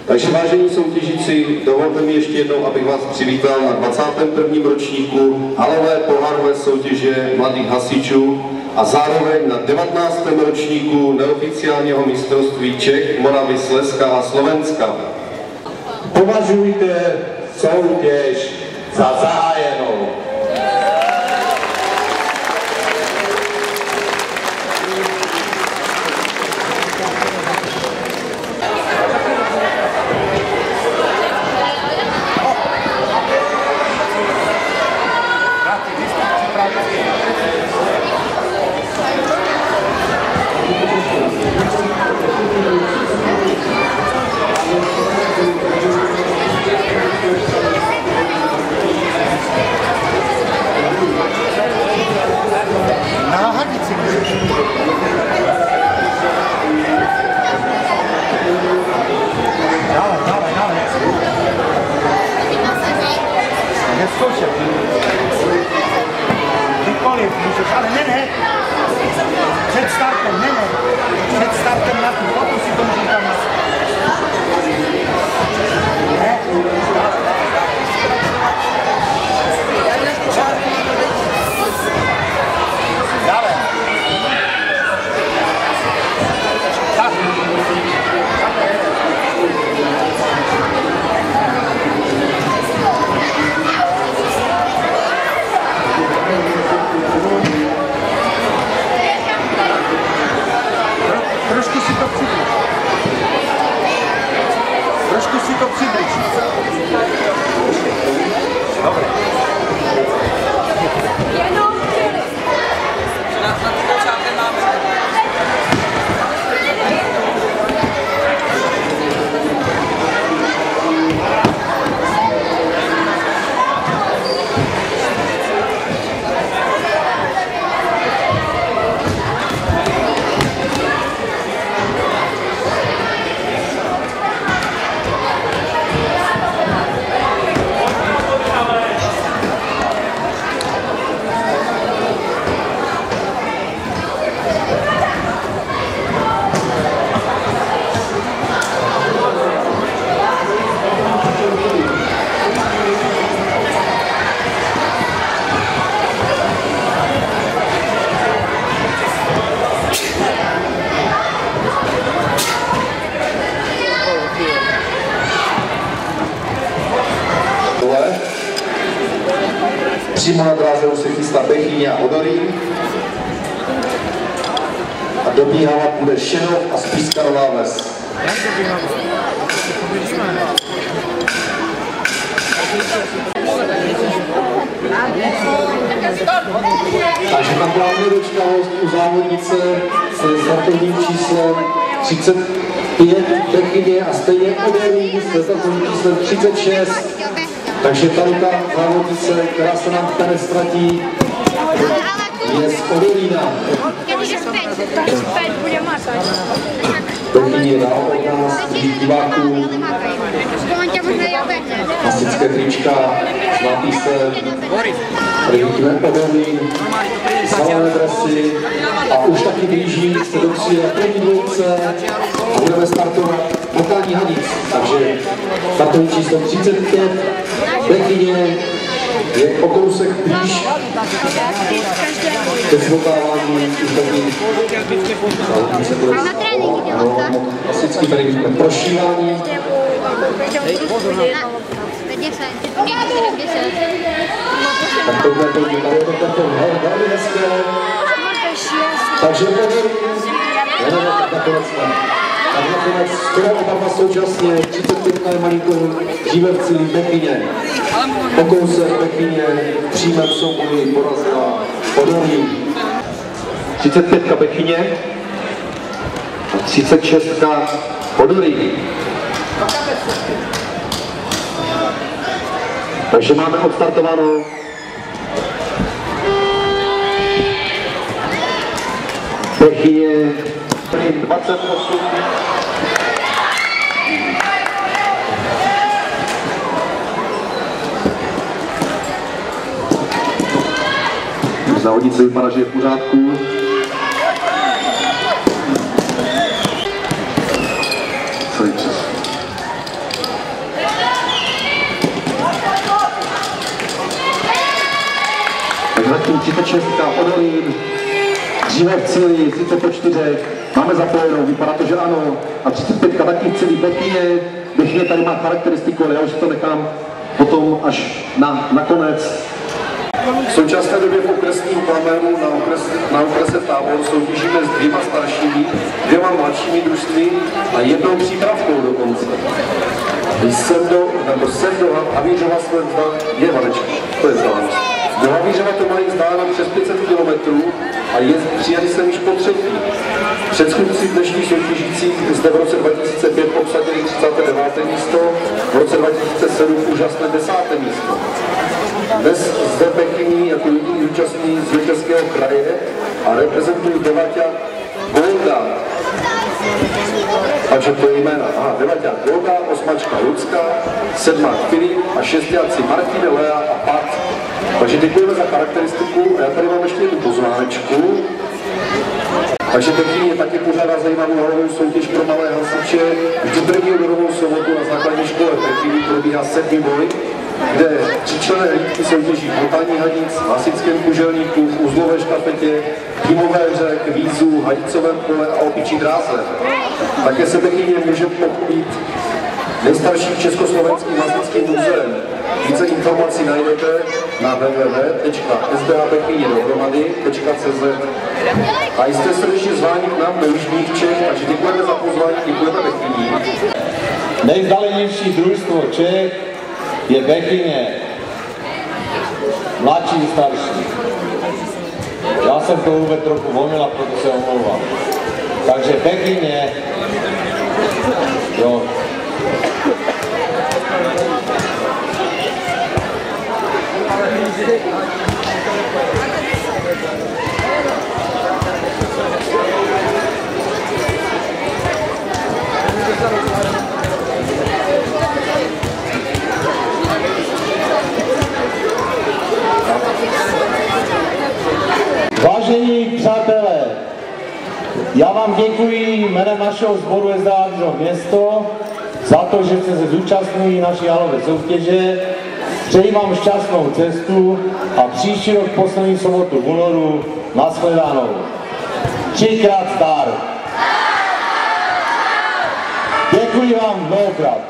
Takže vážení soutěžíci, dovolte mi ještě jednou, abych vás přivítal na 21. ročníku halové pohárové soutěže mladých hasičů a zároveň na 19. ročníku neoficiálního mistrovství Čech, Moravy, Slezska a Slovenska. Považujte soutěž za zahájenou. Kdykoliv můžeš, ale ne. Před startem, ne. Před startem na tu, pokud si to můžu tam na ne. Dále. Tak. Trošku si to přibliž. Dobre. Jenom chvíli. Na počátku máme. Přímo na dráze už se chystá Bechyně a Odorín. A dobíhávat bude Šenov a Spišská Nová Ves. Takže tam byla nedočkavost u závodnice se startovním číslem 35 Bechyně a stejně Odorín se startovním číslem 36. Takže tady ta závodnice, která se nám tady ztratí, je z Odorína. Bechyně dál od nás, diváků, hasičské trička, zlatý se, tady vidíme Odorín, zelené dresy a už taky blíží se do cíle první dvojce a budeme startovat lokální hanic. Takže startovní číslo 35, Bechyně je o kousek blíž ke zvotávání první závodnice bude klasicky tady vidíme prošívání. Tak tohle to tady je to velmi hezké. Takže Odorín, nakonec ne. Tak nakonec skoro oba dva současně, 35 je malinko dříve v cíli Bechyně. Po kousek Bechyně v přímém souboji porazila Podolí. 35 Bechyně a 36 Podolí. Takže máme odstartováno Bechyně 28. Závodnice vypadá, že je v pořádku. Celý čas. Takže zatím 36 Podolín, dříve v cíli, sice po 4, máme zapojenou, vypadá to, že ano. A 35 taky v cíli Bechyně tady má charakteristiku, ale já už to nechám potom až na konec. V současné době v okresním planému na okrese Tábor soutěžíme s 2 staršími, 2 mladšími družstvy a 1 přípravkou dokonce. Jsem do Havířova jsme je Vanečka, to je vzdálenost. Do Havířova to mají vzdálené přes 500 km a přijeli jsem již po 3. Předchůdci dnešních soutěžících zde v roce 2005 obsadili 39. místo, v roce 2007 úžasné 10. místo. Dnes zde Bechyní jako jediný účastní z Jihočeského kraje a reprezentují devaťák Golda. Takže to je jména. Aha, devaťák Golda, 8. Lucka, 7. Filip a 6. Martin, Lea a Pat. Takže děkujeme za charakteristiku a já tady mám ještě jednu pozvánečku. Takže Bechyně taky pořádá zajímavou halovou soutěž pro malé hasiče. Vždy první dorovou sobotu na základní škole Bechyní probíhá 7. boj, kde 3členné hlídky soutěží botání hadic, v hasičském kuželníku, v uzlové štafetě, týmové hře, kvízu, hadicovém pole a opičí dráze. Také se Bechyně může pochlubit nejstarším československým hasičským muzeem. Více informací najdete na www.sdabechyně.cz. A jste srdečně zváni k nám do Jižních Čech, takže děkujeme za pozvání, děkujeme Bechyni. Nejvzdálenější družstvo Čech je Bechyně. Mladší, starší. Já jsem to vůbec trochu volnil a proto se omlouvám. Takže Bechyně, jo. Vážení přátelé, já vám děkuji jménem našeho sboru SDA Havířov město za to, že jste se zúčastnili naší halové soutěže. Přeji vám šťastnou cestu a příští rok poslední sobotu v únoru nashledanou. 3krát zdar. Děkuji vám mnohokrát.